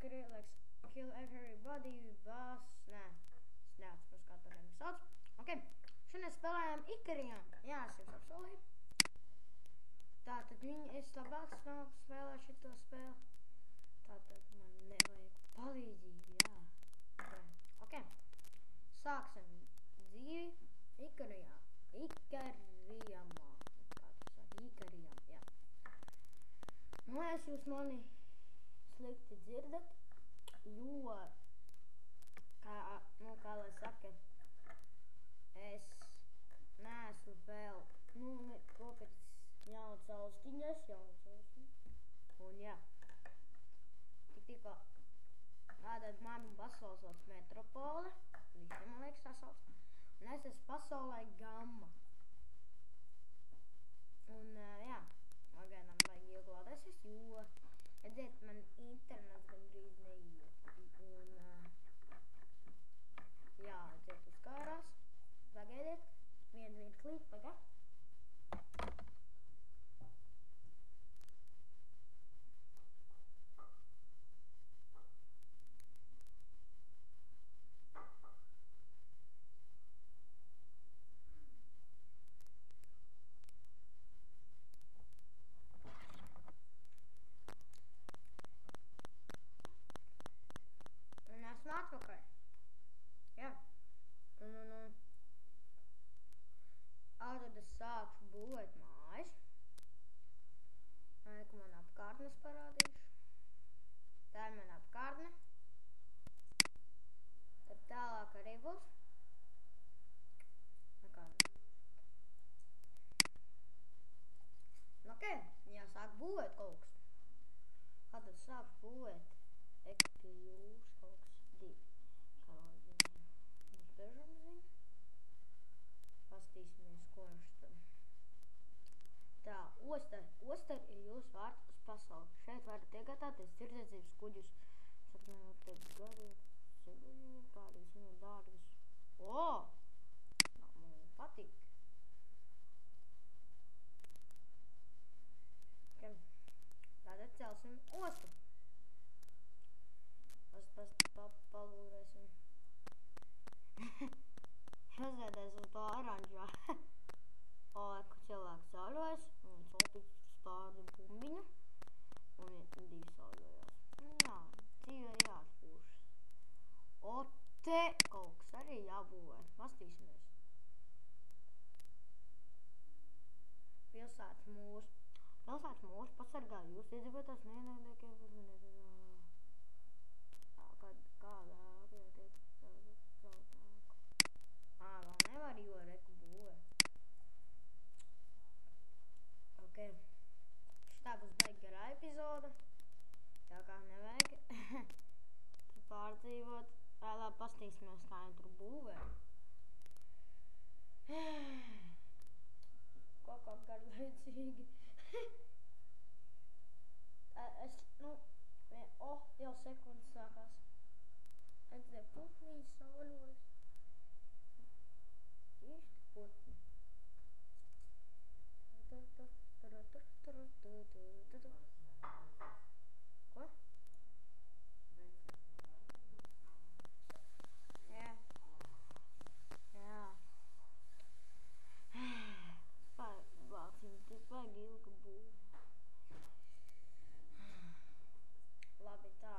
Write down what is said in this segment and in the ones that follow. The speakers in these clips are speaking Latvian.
Skrillex, Kill Everybody, Bass, nē, es neatceros, kā to remix sauc. Ok, šodien spēlējam Ikariem, jā, es jums apsolīju. Tātad es labāk spēlēju šito spēli. Tātad man nevajag palīdzību, jā. Ok, sāksim dzīvi Ikarijā. Ikarijamā, kā tu saki, Ikarijam, jā. Nu, es jūs mani slikti dzirdat, jo, kā lai saka, es neesmu vēl, nopircis jaunas austiņas, un jā, tikko tātad manu pasauli sauc Metropole, visiem man liekas tā sauc, un es esmu pasaulē Gamma. Un jā, pagaidām vajag ieglādēsies, jo, redziet, man internets gandrīz neiet, un jā, redziet, uzkārās, pagaidiet, vienu mirklīt, pagā. Atpakaļ. Jā. Un tad es sākšu būvēt mājas. Ka man apkārtnes parādīšu. Tā ir man apkārtne. Tad tālāk arī būs. Ok, jāsāk būvēt kaut kas. Tad es sākšu būvēt ekspījūs kaut kas. Pastīsimies, ko viņš tam. Tā, Oster ir jūsu vārds uz pasauli. Šeit varat iegādāties tirdzniecības kuģus. Sapņojot gari, kādīs viņu dārgas. Man patīk. Tātad celsim ostu. Palūrēsim. Uzvēdēs uz to oranžā. Ka cilvēks sauļojas, un solpīts spārdu bumbiņu, un divi sauļojās. Jā, dzīvē jāatpūšas. Te kaut kas arī jābūvē. Pastīsimies. Pilsētas mūs pasargā jūs iedzīvotās neienaidniekiem. Kādā apjotiek zaudāku. Vēl nevar, jo reku būvē. Ok. Šitā būs baigi garā epizoda. Tā kā nevajag pārdzīvot. Vēlāk pastīsimies, kā viņi tur būvē. Kaut kā garlaicīgi. Jau sekundes sākās. Redzēju, putniņi sauļojas. Īsti putni. Ko? Jā. Vāksim tik vajag ilga būva. Labi tā.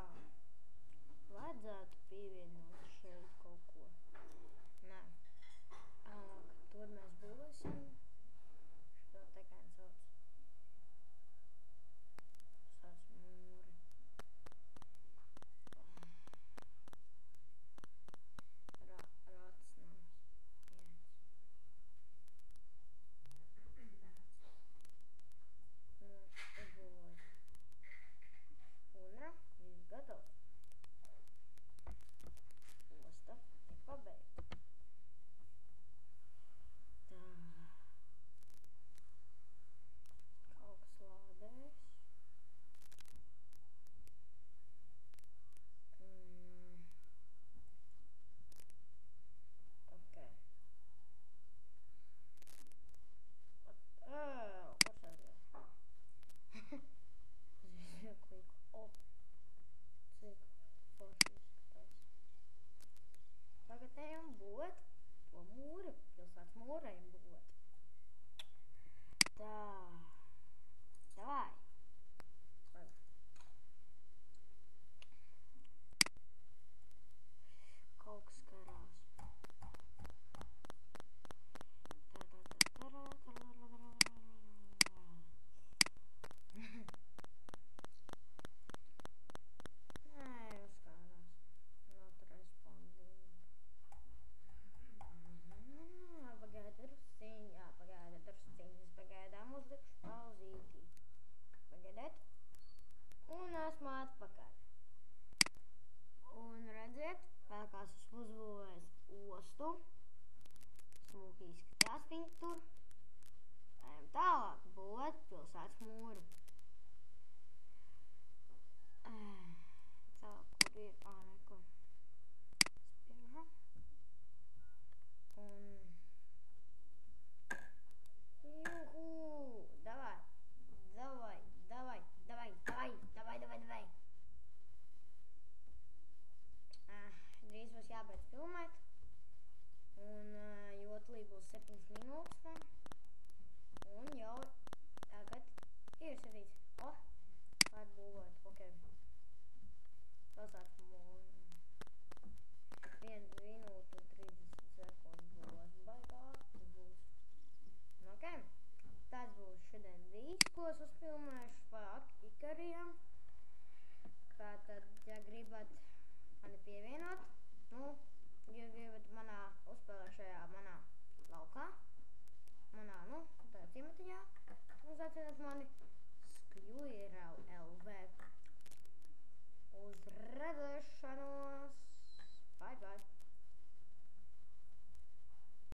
esmu atpakaļ. Un redziet, vēl kāds esmu uzbūvējis ostu. Smuki izskatījās viņi tur. Ejam tālāk būvēt pilsētas mūru. Tā, kur ir? Nekur. Spiežu. Un... Juhu! Davai! Drīz būs jābeidz filmēt. Un jotlī būs 7 minūtes. Un jau tagad ir 7. Var būvēt, ok. Pilsētas mūru. 1 minūte un 30 sekundes būs. Baigāk būs. Ok. Tas būs šodien viss, ko es uzfilmēšu par Ikarijam. Kā tad, ja gribat mani pievienot, ja gribat uzspēlēt šajā manā laukā, tā cimatiņā, uzaicināt mani.